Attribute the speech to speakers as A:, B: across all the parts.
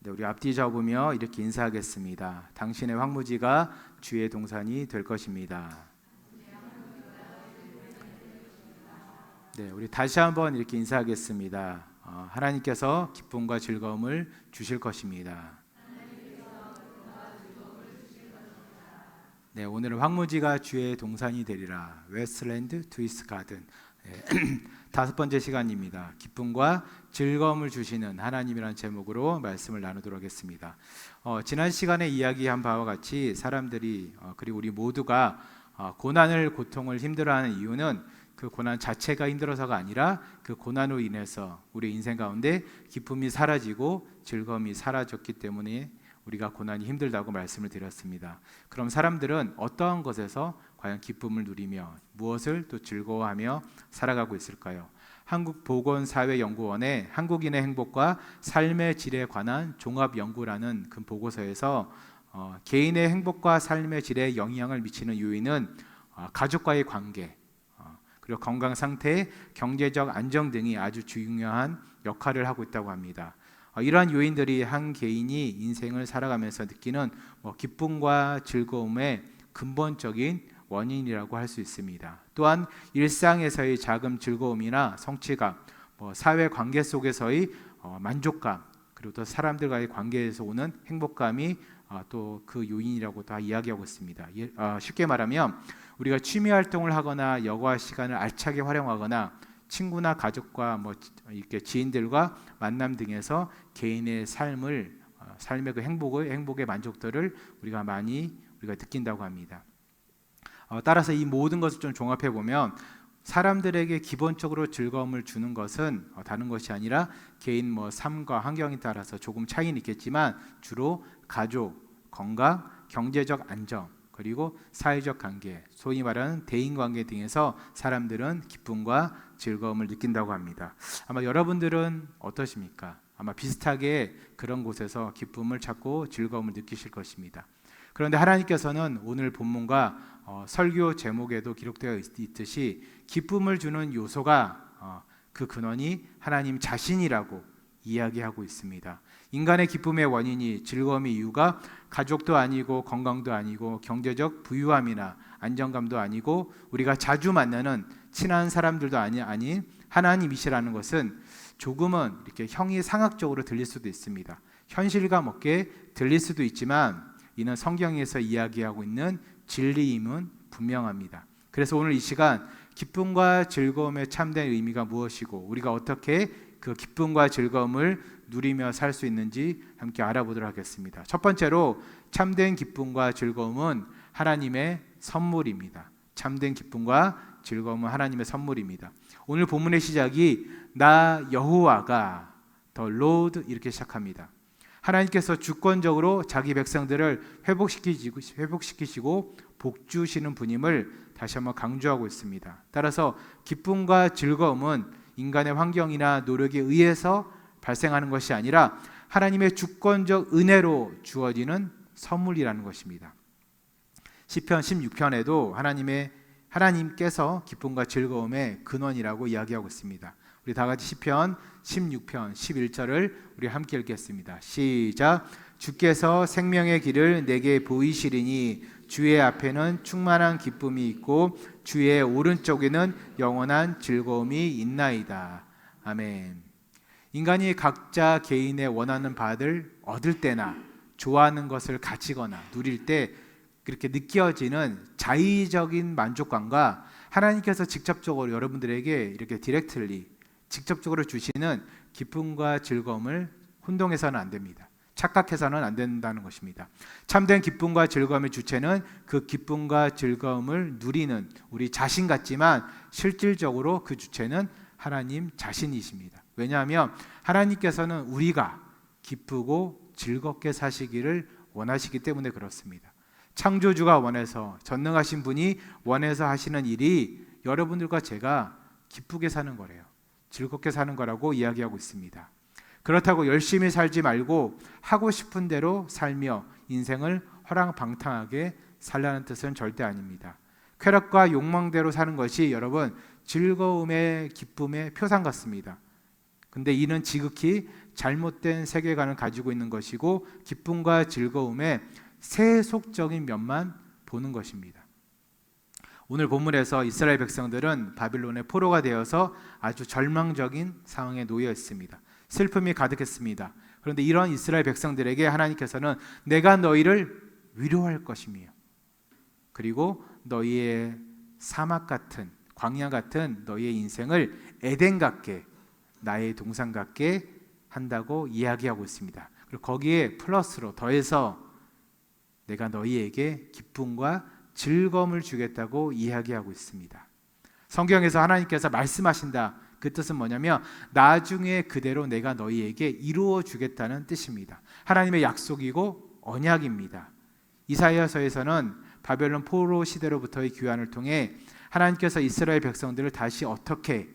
A: 네, 우리 앞뒤 잡으며 이렇게 인사하겠습니다. 당신의 황무지가 주의 동산이 될 것입니다. 네, 우리 다시 한번 이렇게 인사하겠습니다. 하나님께서 기쁨과 즐거움을 주실 것입니다. 네, 오늘은 황무지가 주의 동산이 되리라. 웨스트랜드 트위스 가든. 네, 다섯 번째 시간입니다. 기쁨과 즐거움을 주시는 하나님이라는 제목으로 말씀을 나누도록 하겠습니다. 지난 시간에 이야기한 바와 같이 사람들이 그리고 우리 모두가 고난을 고통을 힘들어하는 이유는 그 고난 자체가 힘들어서가 아니라 그 고난으로 인해서 우리 인생 가운데 기쁨이 사라지고 즐거움이 사라졌기 때문에 우리가 고난이 힘들다고 말씀을 드렸습니다. 그럼 사람들은 어떠한 것에서 과연 기쁨을 누리며 무엇을 또 즐거워하며 살아가고 있을까요? 한국보건사회연구원의 한국인의 행복과 삶의 질에 관한 종합연구라는 그 보고서에서 개인의 행복과 삶의 질에 영향을 미치는 요인은 가족과의 관계, 그리고 건강 상태, 경제적 안정 등이 아주 중요한 역할을 하고 있다고 합니다. 이러한 요인들이 한 개인이 인생을 살아가면서 느끼는 기쁨과 즐거움의 근본적인 원인이라고 할 수 있습니다. 또한 일상에서의 작은 즐거움이나 성취감, 사회 관계 속에서의 만족감, 그리고 또 사람들과의 관계에서 오는 행복감이 또 그 요인이라고 다 이야기하고 있습니다. 쉽게 말하면 우리가 취미 활동을 하거나 여가 시간을 알차게 활용하거나 친구나 가족과 이렇게 지인들과 만남 등에서 개인의 삶의 그 행복의 만족도를 우리가 느낀다고 합니다. 따라서 이 모든 것을 좀 종합해 보면 사람들에게 기본적으로 즐거움을 주는 것은 다른 것이 아니라 개인 삶과 환경에 따라서 조금 차이는 있겠지만 주로 가족, 건강, 경제적 안정, 그리고 사회적 관계, 소위 말하는 대인관계 등에서 사람들은 기쁨과 즐거움을 느낀다고 합니다. 아마 여러분들은 어떠십니까? 아마 비슷하게 그런 곳에서 기쁨을 찾고 즐거움을 느끼실 것입니다. 그런데 하나님께서는 오늘 본문과 설교 제목에도 기록되어 있듯이 기쁨을 주는 요소가 그 근원이 하나님 자신이라고 이야기하고 있습니다. 인간의 기쁨의 원인이 즐거움의 이유가 가족도 아니고 건강도 아니고 경제적 부유함이나 안정감도 아니고 우리가 자주 만나는 친한 사람들도 아닌 하나님이시라는 것은 조금은 이렇게 형이상학적으로 들릴 수도 있습니다. 현실감 없게 들릴 수도 있지만 이는 성경에서 이야기하고 있는 진리임은 분명합니다. 그래서 오늘 이 시간 기쁨과 즐거움의 참된 의미가 무엇이고 우리가 어떻게 그 기쁨과 즐거움을 누리며 살 수 있는지 함께 알아보도록 하겠습니다. 첫 번째로 참된 기쁨과 즐거움은 하나님의 선물입니다. 참된 기쁨과 즐거움은 하나님의 선물입니다. 오늘 본문의 시작이 나 여호와가 더 로드 이렇게 시작합니다. 하나님께서 주권적으로 자기 백성들을 회복시키시고 복주시는 분임을 다시 한번 강조하고 있습니다. 따라서 기쁨과 즐거움은 인간의 환경이나 노력에 의해서 발생하는 것이 아니라 하나님의 주권적 은혜로 주어지는 선물이라는 것입니다. 시편 16편에도 하나님께서 기쁨과 즐거움의 근원이라고 이야기하고 있습니다. 우리 다 같이 시편 16편 11절을 우리 함께 읽겠습니다. 시작. 주께서 생명의 길을 내게 보이시리니 주의 앞에는 충만한 기쁨이 있고 주의 오른쪽에는 영원한 즐거움이 있나이다. 아멘. 인간이 각자 개인의 원하는 바를 얻을 때나 좋아하는 것을 가지거나 누릴 때 그렇게 느껴지는 자의적인 만족감과 하나님께서 직접적으로 여러분들에게 이렇게 직접적으로 주시는 기쁨과 즐거움을 혼동해서는 안 됩니다. 착각해서는 안 된다는 것입니다. 참된 기쁨과 즐거움의 주체는 그 기쁨과 즐거움을 누리는 우리 자신 같지만 실질적으로 그 주체는 하나님 자신이십니다. 왜냐하면 하나님께서는 우리가 기쁘고 즐겁게 사시기를 원하시기 때문에 그렇습니다. 창조주가 원해서 전능하신 분이 원해서 하시는 일이 여러분들과 제가 기쁘게 사는 거래요. 즐겁게 사는 거라고 이야기하고 있습니다. 그렇다고 열심히 살지 말고 하고 싶은 대로 살며 인생을 허랑방탕하게 살라는 뜻은 절대 아닙니다. 쾌락과 욕망대로 사는 것이 여러분 즐거움의 기쁨의 표상 같습니다. 근데 이는 지극히 잘못된 세계관을 가지고 있는 것이고 기쁨과 즐거움의 세속적인 면만 보는 것입니다. 오늘 본문에서 이스라엘 백성들은 바빌론의 포로가 되어서 아주 절망적인 상황에 놓여 있습니다. 슬픔이 가득했습니다. 그런데 이런 이스라엘 백성들에게 하나님께서는 내가 너희를 위로할 것이며 그리고 너희의 사막 같은 광야 같은 너희의 인생을 에덴 같게 나의 동산 같게 한다고 이야기하고 있습니다. 그리고 거기에 플러스로 더해서 내가 너희에게 기쁨과 즐거움을 주겠다고 이야기하고 있습니다. 성경에서 하나님께서 말씀하신다. 그 뜻은 뭐냐면 나중에 그대로 내가 너희에게 이루어 주겠다는 뜻입니다. 하나님의 약속이고 언약입니다. 이사야서에서는 바벨론 포로 시대로부터의 귀환을 통해 하나님께서 이스라엘 백성들을 다시 어떻게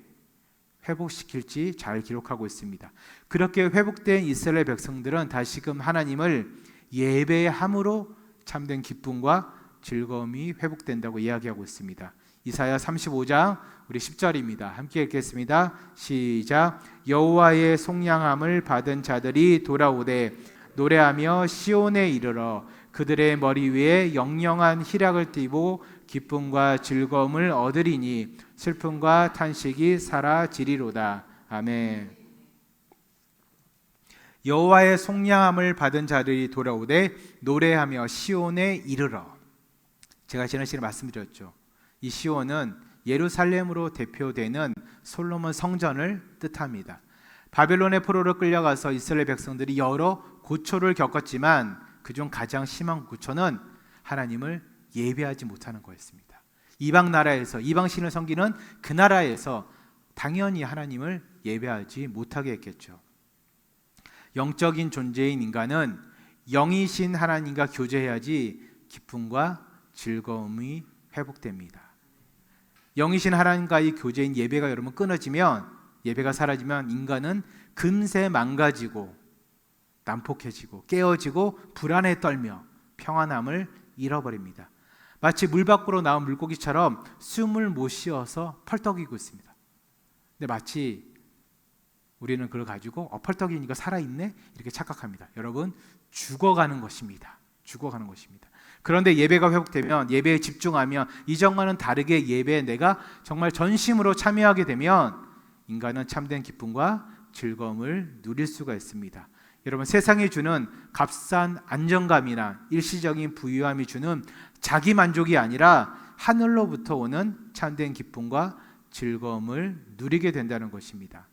A: 회복시킬지 잘 기록하고 있습니다. 그렇게 회복된 이스라엘 백성들은 다시금 하나님을 예배함으로 참된 기쁨과 즐거움이 회복된다고 이야기하고 있습니다. 이사야 35장 우리 10절입니다. 함께 읽겠습니다. 시작. 여호와의 속량함을 받은 자들이 돌아오되 노래하며 시온에 이르러 그들의 머리 위에 영영한 희락을 띠고 기쁨과 즐거움을 얻으리니 슬픔과 탄식이 사라지리로다. 아멘. 여호와의 속량함을 받은 자들이 돌아오되 노래하며 시온에 이르러. 제가 지난 시간에 말씀드렸죠. 이 시온은 예루살렘으로 대표되는 솔로몬 성전을 뜻합니다. 바벨론의 포로로 끌려가서 이스라엘 백성들이 여러 고초를 겪었지만 그중 가장 심한 고초는 하나님을 예배하지 못하는 거였습니다. 이방 나라에서 이방 신을 섬기는 그 나라에서 당연히 하나님을 예배하지 못하게 했겠죠. 영적인 존재인 인간은 영이신 하나님과 교제해야지 기쁨과 즐거움이 회복됩니다. 영이신 하나님과의 교제인 예배가 여러분 끊어지면, 예배가 사라지면 인간은 금세 망가지고 난폭해지고 깨어지고 불안에 떨며 평안함을 잃어버립니다. 마치 물 밖으로 나온 물고기처럼 숨을 못 쉬어서 펄떡이고 있습니다. 근데 마치 우리는 그걸 가지고 펄떡이니까 살아있네? 이렇게 착각합니다. 여러분, 죽어가는 것입니다. 죽어가는 것입니다. 그런데 예배가 회복되면, 예배에 집중하면, 이전과는 다르게 예배에 내가 정말 전심으로 참여하게 되면 인간은 참된 기쁨과 즐거움을 누릴 수가 있습니다. 여러분, 세상이 주는 값싼 안정감이나 일시적인 부유함이 주는 자기 만족이 아니라 하늘로부터 오는 참된 기쁨과 즐거움을 누리게 된다는 것입니다.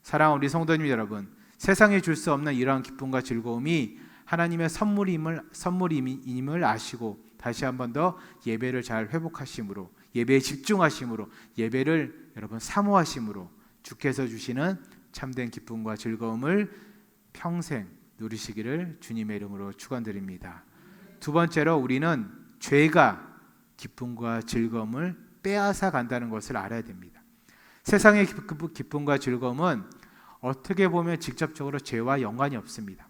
A: 사랑하는 우리 성도님 여러분, 세상에 줄 수 없는 이러한 기쁨과 즐거움이 하나님의 선물임을 아시고 다시 한 번 더 예배를 잘 회복하심으로, 예배에 집중하심으로, 예배를 여러분 사모하심으로 주께서 주시는 참된 기쁨과 즐거움을 평생 누리시기를 주님의 이름으로 축원드립니다. 두 번째로 우리는 죄가 기쁨과 즐거움을 빼앗아 간다는 것을 알아야 됩니다. 세상의 기쁨과 즐거움은 어떻게 보면 직접적으로 죄와 연관이 없습니다.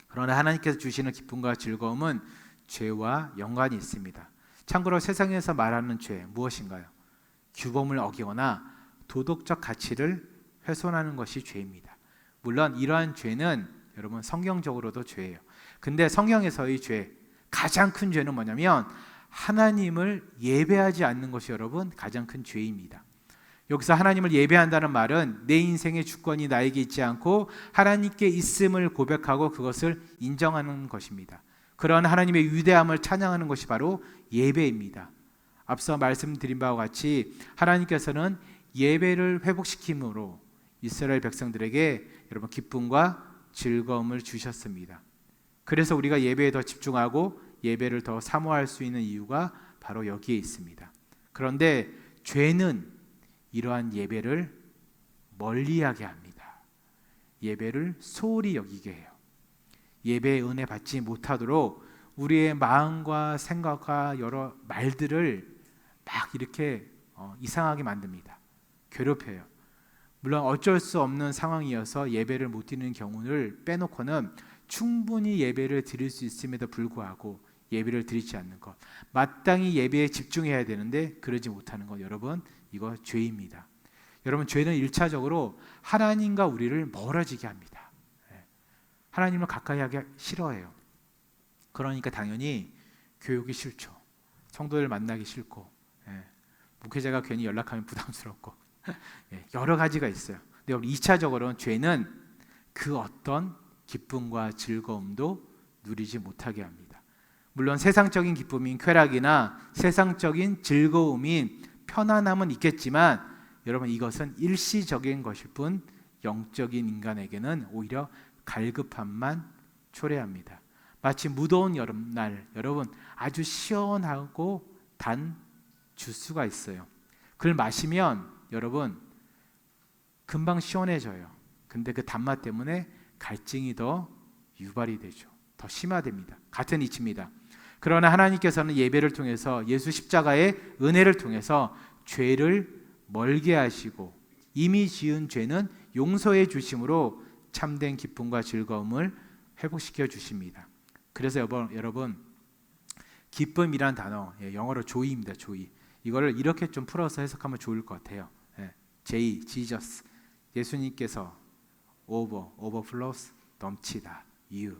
A: 그러나 하나님께서 주시는 기쁨과 즐거움은 죄와 연관이 있습니다. 참고로 세상에서 말하는 죄 무엇인가요? 규범을 어기거나 도덕적 가치를 훼손하는 것이 죄입니다. 물론 이러한 죄는 여러분 성경적으로도 죄예요. 근데 성경에서의 죄, 가장 큰 죄는 뭐냐면 하나님을 예배하지 않는 것이 여러분 가장 큰 죄입니다. 여기서 하나님을 예배한다는 말은 내 인생의 주권이 나에게 있지 않고 하나님께 있음을 고백하고 그것을 인정하는 것입니다. 그런 하나님의 위대함을 찬양하는 것이 바로 예배입니다. 앞서 말씀드린 바와 같이 하나님께서는 예배를 회복시킴으로 이스라엘 백성들에게 여러분 기쁨과 즐거움을 주셨습니다. 그래서 우리가 예배에 더 집중하고 예배를 더 사모할 수 있는 이유가 바로 여기에 있습니다. 그런데 죄는 이러한 예배를 멀리하게 합니다. 예배를 소홀히 여기게 해요. 예배의 은혜 받지 못하도록 우리의 마음과 생각과 여러 말들을 막 이렇게 이상하게 만듭니다. 괴롭혀요. 물론 어쩔 수 없는 상황이어서 예배를 못 드리는 경우를 빼놓고는 충분히 예배를 드릴 수 있음에도 불구하고 예배를 드리지 않는 것, 마땅히 예배에 집중해야 되는데 그러지 못하는 것, 여러분 이거 죄입니다. 여러분, 죄는 1차적으로 하나님과 우리를 멀어지게 합니다. 하나님을 가까이 하기 싫어해요. 그러니까 당연히 교육이 싫죠. 성도들 만나기 싫고, 목회자가 괜히 연락하면 부담스럽고, 여러 가지가 있어요. 근데 여러분, 2차적으로는 죄는 그 어떤 기쁨과 즐거움도 누리지 못하게 합니다. 물론 세상적인 기쁨인 쾌락이나 세상적인 즐거움인 편안함은 있겠지만, 여러분, 이것은 일시적인 것일 뿐 영적인 인간에게는 오히려 갈급함만 초래합니다. 마치 무더운 여름날, 여러분, 아주 시원하고 단 주스가 있어요. 그걸 마시면 여러분 금방 시원해져요. 근데 그 단맛 때문에 갈증이 더 유발이 되죠. 더 심화됩니다. 같은 이치입니다. 그러나 하나님께서는 예배를 통해서, 예수 십자가의 은혜를 통해서 죄를 멀게 하시고 이미 지은 죄는 용서해 주심으로 참된 기쁨과 즐거움을 회복시켜 주십니다. 그래서 여러분, 기쁨이란 단어, 영어로 joy입니다. joy. 이거를 이렇게 좀 풀어서 해석하면 좋을 것 같아요. J, Jesus, 예수님께서 overflows, 넘치다. you.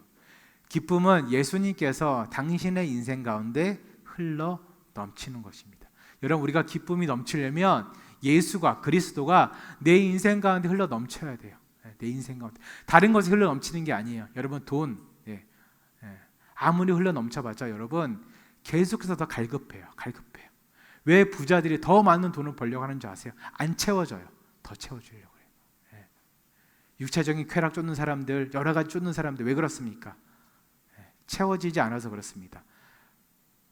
A: 기쁨은 예수님께서 당신의 인생 가운데 흘러 넘치는 것입니다. 여러분, 우리가 기쁨이 넘치려면 예수가, 그리스도가 내 인생 가운데 흘러 넘쳐야 돼요. 내 인생 가운데. 다른 것이 흘러 넘치는 게 아니에요. 여러분, 돈, 아무리 흘러 넘쳐봤자 여러분 계속해서 더 갈급해요. 왜 부자들이 더 많은 돈을 벌려고 하는지 아세요? 안 채워져요. 더 채워주려고 해요. 육체적인 쾌락 쫓는 사람들, 여러 가지 쫓는 사람들, 왜 그렇습니까? 채워지지 않아서 그렇습니다.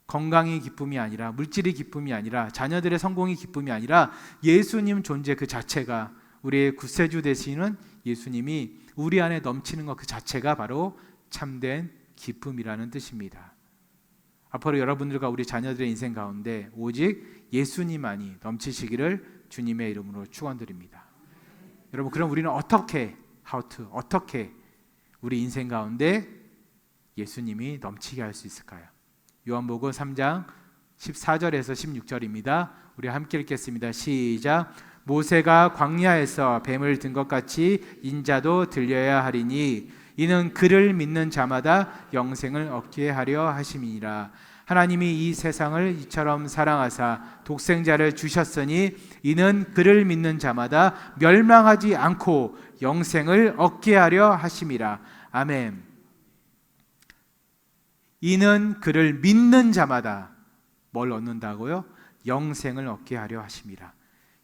A: 건강이 기쁨이 아니라, 물질이 기쁨이 아니라, 자녀들의 성공이 기쁨이 아니라 예수님 존재 그 자체가, 우리의 구세주 되시는 예수님이 우리 안에 넘치는 것 그 자체가 바로 참된 기쁨이라는 뜻입니다. 앞으로 여러분들과 우리 자녀들의 인생 가운데 오직 예수님만이 넘치시기를 주님의 이름으로 축원드립니다. 여러분, 그럼 우리는 어떻게 우리 인생 가운데 예수님이 넘치게 할 수 있을까요? 요한복음 3장 14절에서 16절입니다. 우리 함께 읽겠습니다. 시작. 모세가 광야에서 뱀을 든 것 같이 인자도 들려야 하리니 이는 그를 믿는 자마다 영생을 얻게 하려 하심이니라. 하나님이 이 세상을 이처럼 사랑하사 독생자를 주셨으니 이는 그를 믿는 자마다 멸망하지 않고 영생을 얻게 하려 하심이라. 아멘. 이는 그를 믿는 자마다 뭘 얻는다고요? 영생을 얻게 하려 하심이라.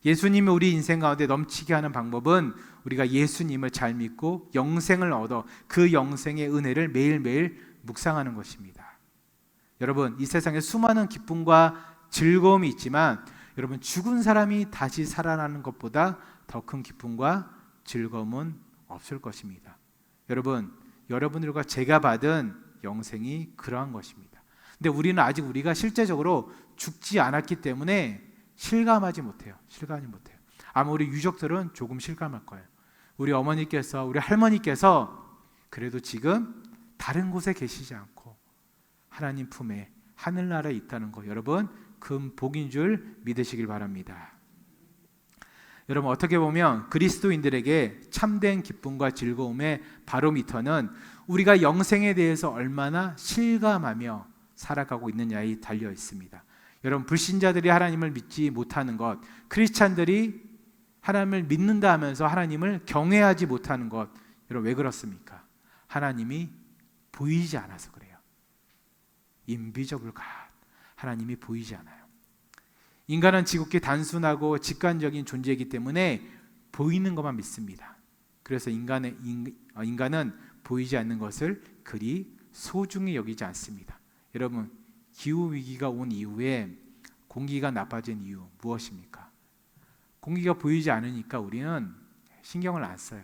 A: 예수님이 우리 인생 가운데 넘치게 하는 방법은 우리가 예수님을 잘 믿고 영생을 얻어 그 영생의 은혜를 매일매일 묵상하는 것입니다. 여러분, 이 세상에 수많은 기쁨과 즐거움이 있지만 여러분, 죽은 사람이 다시 살아나는 것보다 더 큰 기쁨과 즐거움은 없을 것입니다. 여러분, 여러분들과 제가 받은 영생이 그러한 것입니다. 근데 우리는 아직 우리가 실제적으로 죽지 않았기 때문에 실감하지 못해요. 아마 우리 유족들은 조금 실감할 거예요. 우리 어머니께서, 우리 할머니께서 그래도 지금 다른 곳에 계시지 않고 하나님 품에 하늘나라에 있다는 거, 여러분 그 복인 줄 믿으시길 바랍니다. 여러분, 어떻게 보면 그리스도인들에게 참된 기쁨과 즐거움의 바로미터는 우리가 영생에 대해서 얼마나 실감하며 살아가고 있느냐에 달려 있습니다. 여러분, 불신자들이 하나님을 믿지 못하는 것, 크리스찬들이 하나님을 믿는다 하면서 하나님을 경외하지 못하는 것, 여러분 왜 그렇습니까? 하나님이 보이지 않아서 그래요. Invisible God, 하나님이 보이지 않아요. 인간은 지극히 단순하고 직관적인 존재이기 때문에 보이는 것만 믿습니다. 그래서 인간은 보이지 않는 것을 그리 소중히 여기지 않습니다. 여러분, 기후위기가 온 이후에 공기가 나빠진 이유 무엇입니까? 공기가 보이지 않으니까 우리는 신경을 안 써요.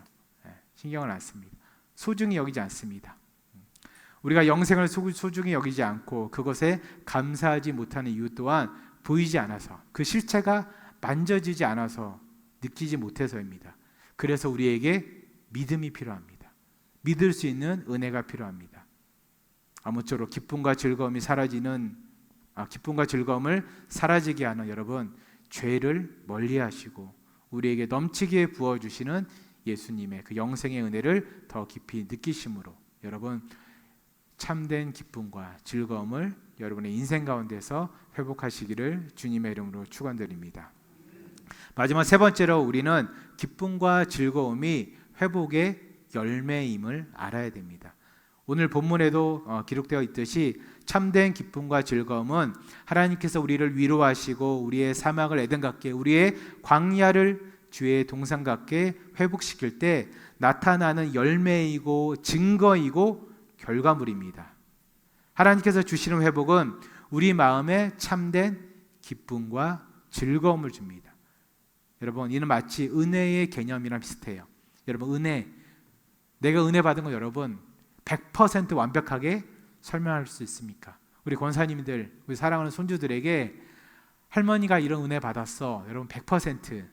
A: 신경을 안 씁니다. 소중히 여기지 않습니다. 우리가 영생을 소중히 여기지 않고 그것에 감사하지 못하는 이유 또한 보이지 않아서, 그 실체가 만져지지 않아서, 느끼지 못해서입니다. 그래서 우리에게 믿음이 필요합니다. 믿을 수 있는 은혜가 필요합니다. 아무쪼록 기쁨과 즐거움을 사라지게 하는 여러분, 죄를 멀리하시고 우리에게 넘치게 부어주시는 예수님의 그 영생의 은혜를 더 깊이 느끼심으로 여러분 참된 기쁨과 즐거움을 여러분의 인생 가운데서 회복하시기를 주님의 이름으로 축원드립니다. 마지막 세 번째로 우리는 기쁨과 즐거움이 회복의 열매임을 알아야 됩니다. 오늘 본문에도 기록되어 있듯이 참된 기쁨과 즐거움은 하나님께서 우리를 위로하시고 우리의 사막을 에덴 같게 우리의 광야를 주의 동산 같게 회복시킬 때 나타나는 열매이고 증거이고 결과물입니다. 하나님께서 주시는 회복은 우리 마음에 참된 기쁨과 즐거움을 줍니다. 여러분 이는 마치 은혜의 개념이랑 비슷해요. 여러분 은혜, 내가 은혜 받은 거 여러분 100% 완벽하게 설명할 수 있습니까? 우리 권사님들, 우리 사랑하는 손주들에게 할머니가 이런 은혜 받았어 여러분 100%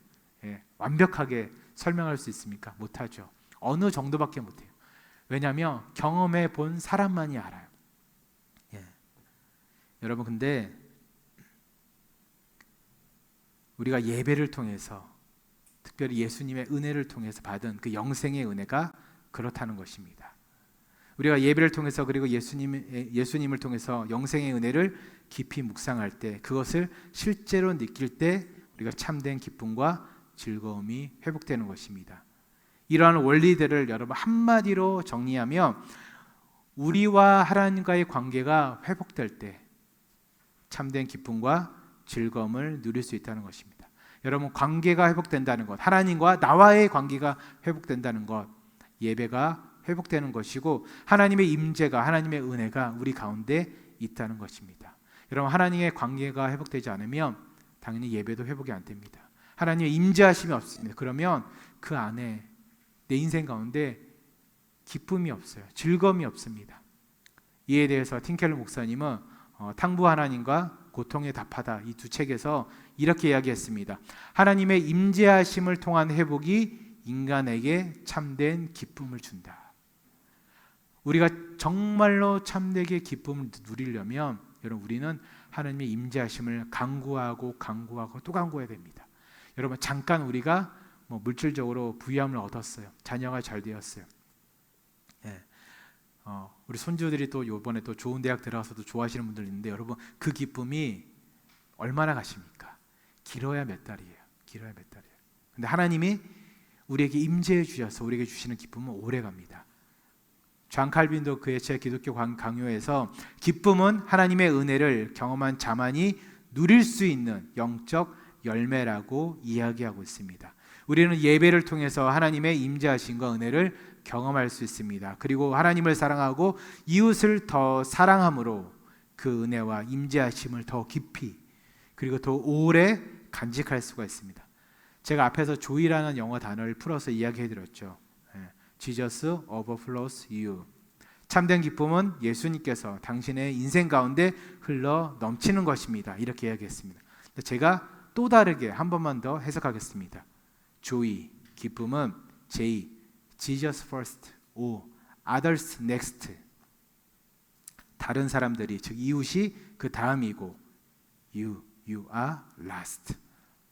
A: 완벽하게 설명할 수 있습니까? 못하죠. 어느 정도밖에 못해요. 왜냐하면 경험해 본 사람만이 알아요. 여러분 근데 우리가 예배를 통해서 특별히 예수님의 은혜를 통해서 받은 그 영생의 은혜가 그렇다는 것입니다. 우리가 예배를 통해서 그리고 예수님을 통해서 영생의 은혜를 깊이 묵상할 때 그것을 실제로 느낄 때 우리가 참된 기쁨과 즐거움이 회복되는 것입니다. 이러한 원리들을 여러분 한마디로 정리하면 우리와 하나님과의 관계가 회복될 때 참된 기쁨과 즐거움을 누릴 수 있다는 것입니다. 여러분 관계가 회복된다는 것, 하나님과 나와의 관계가 회복된다는 것, 예배가 회복되는 것이고 하나님의 임재가 하나님의 은혜가 우리 가운데 있다는 것입니다. 여러분 하나님의 관계가 회복되지 않으면 당연히 예배도 회복이 안 됩니다. 하나님의 임재하심이 없습니다. 그러면 그 안에 내 인생 가운데 기쁨이 없어요. 즐거움이 없습니다. 이에 대해서 팀켈러 목사님은 탕부 하나님과 고통에 답하다 이 두 책에서 이렇게 이야기했습니다. 하나님의 임재하심을 통한 회복이 인간에게 참된 기쁨을 준다. 우리가 정말로 참되게 기쁨을 누리려면 여러분 우리는 하나님의 임재하심을 간구하고 또 간구해야 됩니다. 여러분 잠깐 우리가 물질적으로 부유함을 얻었어요. 자녀가 잘 되었어요. 우리 손주들이 또 이번에 또 좋은 대학 들어가서도 좋아하시는 분들 있는데 여러분 그 기쁨이 얼마나 가십니까? 길어야 몇 달이에요. 근데 하나님이 우리에게 임재해 주셔서 우리에게 주시는 기쁨은 오래 갑니다. 존 칼빈도 그의 제 기독교 강요에서 기쁨은 하나님의 은혜를 경험한 자만이 누릴 수 있는 영적 열매라고 이야기하고 있습니다. 우리는 예배를 통해서 하나님의 임재하심과 은혜를 경험할 수 있습니다. 그리고 하나님을 사랑하고 이웃을 더 사랑함으로 그 은혜와 임재하심을 더 깊이 그리고 더 오래 간직할 수가 있습니다. 제가 앞에서 조이라는 영어 단어를 풀어서 이야기해드렸죠. Jesus overflows you. 참된 기쁨은 예수님께서 당신의 인생 가운데 흘러 넘치는 것입니다. 이렇게 이야기했습니다. 제가 또 다르게 한 번만 더 해석하겠습니다. joy, 기쁨은 J, Jesus first, O, others next. 다른 사람들이 즉 이웃이 그 다음이고 you are last.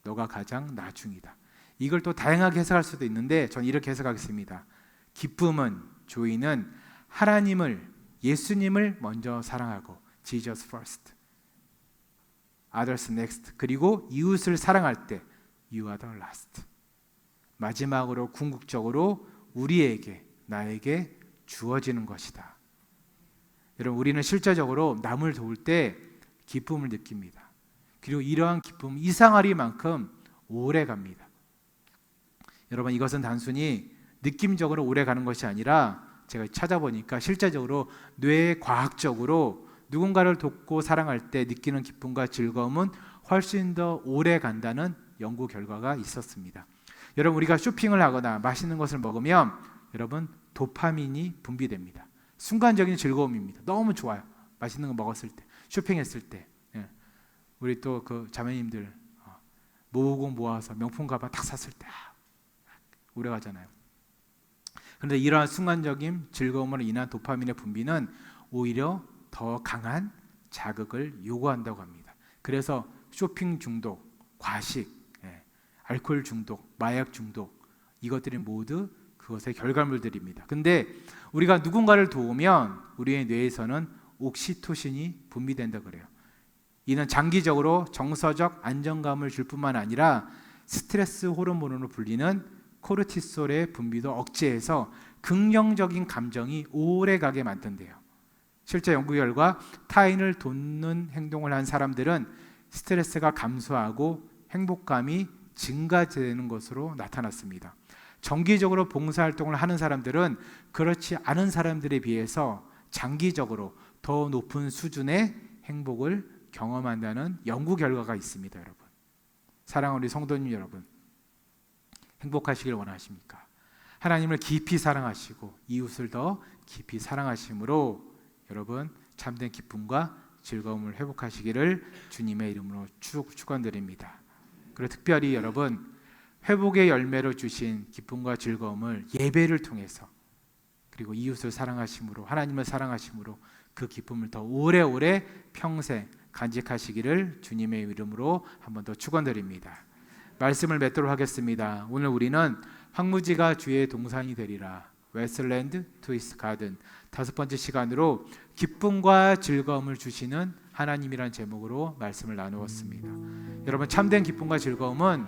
A: 너가 가장 나중이다. 이걸 또 다양하게 해석할 수도 있는데 전 이렇게 해석하겠습니다. 기쁨은 joy는 하나님을 예수님을 먼저 사랑하고 Jesus first, others next. 그리고 이웃을 사랑할 때 you are the last. 마지막으로 궁극적으로 우리에게 나에게 주어지는 것이다. 여러분 우리는 실제적으로 남을 도울 때 기쁨을 느낍니다. 그리고 이러한 기쁨 이상하리만큼 오래 갑니다. 여러분 이것은 단순히 느낌적으로 오래 가는 것이 아니라 제가 찾아보니까 실제적으로 뇌과학적으로 누군가를 돕고 사랑할 때 느끼는 기쁨과 즐거움은 훨씬 더 오래 간다는 연구 결과가 있었습니다. 여러분 우리가 쇼핑을 하거나 맛있는 것을 먹으면 여러분 도파민이 분비됩니다. 순간적인 즐거움입니다. 너무 좋아요. 맛있는 거 먹었을 때, 쇼핑했을 때. 우리 또 그 자매님들 모으고 모아서 명품 가방 탁 샀을 때 오래 가잖아요. 그런데 이러한 순간적인 즐거움으로 인한 도파민의 분비는 오히려 더 강한 자극을 요구한다고 합니다. 그래서 쇼핑 중독, 과식, 알코올 중독, 마약 중독, 이것들이 모두 그것의 결과물들입니다. 근데 우리가 누군가를 도우면 우리의 뇌에서는 옥시토신이 분비된다 그래요. 이는 장기적으로 정서적 안정감을 줄 뿐만 아니라 스트레스 호르몬으로 불리는 코르티솔의 분비도 억제해서 긍정적인 감정이 오래가게 만든대요. 실제 연구 결과 타인을 돕는 행동을 한 사람들은 스트레스가 감소하고 행복감이 증가되는 것으로 나타났습니다. 정기적으로 봉사활동을 하는 사람들은 그렇지 않은 사람들에 비해서 장기적으로 더 높은 수준의 행복을 경험한다는 연구 결과가 있습니다. 여러분, 사랑하는 우리 성도님 여러분, 행복하시길 원하십니까? 하나님을 깊이 사랑하시고 이웃을 더 깊이 사랑하심으로 여러분 참된 기쁨과 즐거움을 회복하시기를 주님의 이름으로 축원드립니다. 그리고 특별히 여러분, 회복의 열매로 주신 기쁨과 즐거움을 예배를 통해서 그리고 이웃을 사랑하심으로, 하나님을 사랑하심으로 그 기쁨을 더 오래오래 평생 간직하시기를 주님의 이름으로 한 번 더 축원드립니다. 말씀을 맺도록 하겠습니다. 오늘 우리는 황무지가 주의 동산이 되리라, 웨스트랜드 투 히스 가든, 5번째 시간으로 기쁨과 즐거움을 주시는 하나님이란 제목으로 말씀을 나누었습니다. 여러분, 참된 기쁨과 즐거움은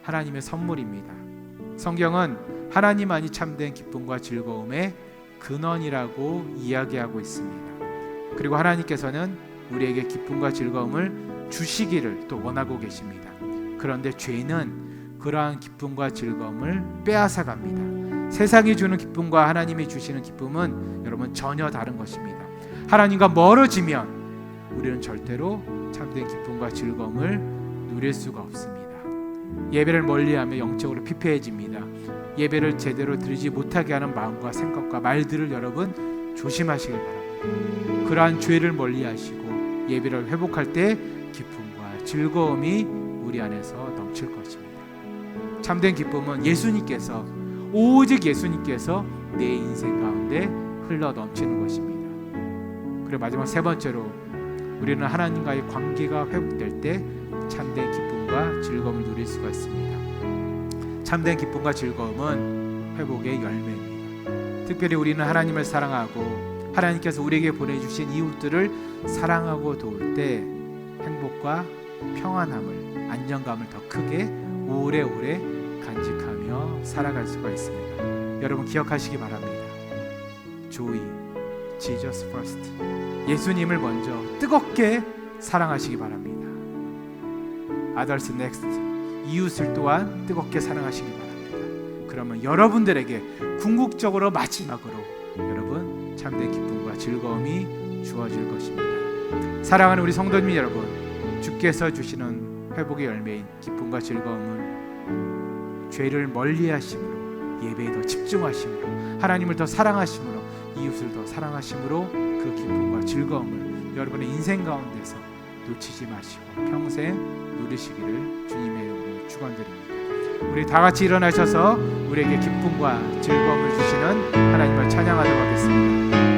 A: 하나님의 선물입니다. 성경은 하나님만이 참된 기쁨과 즐거움의 근원이라고 이야기하고 있습니다. 그리고 하나님께서는 우리에게 기쁨과 즐거움을 주시기를 또 원하고 계십니다. 그런데 죄는 그러한 기쁨과 즐거움을 빼앗아 갑니다. 세상이 주는 기쁨과 하나님이 주시는 기쁨은 여러분 전혀 다른 것입니다. 하나님과 멀어지면 우리는 절대로 참된 기쁨과 즐거움을 누릴 수가 없습니다. 예배를 멀리하며 영적으로 피폐해집니다. 예배를 제대로 드리지 못하게 하는 마음과 생각과 말들을 여러분 조심하시길 바랍니다. 그러한 죄를 멀리하시고 예배를 회복할 때 기쁨과 즐거움이 우리 안에서 넘칠 것입니다. 참된 기쁨은 예수님께서, 오직 예수님께서 내 인생 가운데 흘러 넘치는 것입니다. 그리고 마지막 세 번째로, 우리는 하나님과의 관계가 회복될 때 참된 기쁨과 즐거움을 누릴 수가 있습니다. 참된 기쁨과 즐거움은 회복의 열매입니다. 특별히 우리는 하나님을 사랑하고 하나님께서 우리에게 보내주신 이웃들을 사랑하고 도울 때 행복과 평안함을, 안정감을 더 크게 오래오래 간직하며 살아갈 수가 있습니다. 여러분 기억하시기 바랍니다. Joy, Jesus first. 예수님을 먼저 뜨겁게 사랑하시기 바랍니다. Others next. 이웃을 또한 뜨겁게 사랑하시기 바랍니다. 그러면 여러분들에게 궁극적으로 마지막으로 여러분 참된 기쁨과 즐거움이 주어질 것입니다. 사랑하는 우리 성도님 여러분, 주께서 주시는 회복의 열매인 기쁨과 즐거움은 죄를 멀리하심으로, 예배에 더 집중하심으로, 하나님을 더 사랑하심으로, 이웃을 더 사랑하심으로 그 기쁨과 즐거움을 여러분의 인생 가운데서 놓치지 마시고 평생 누리시기를 주님의 이름으로 축원드립니다. 우리 다 같이 일어나셔서 우리에게 기쁨과 즐거움을 주시는 하나님을 찬양하도록 하겠습니다.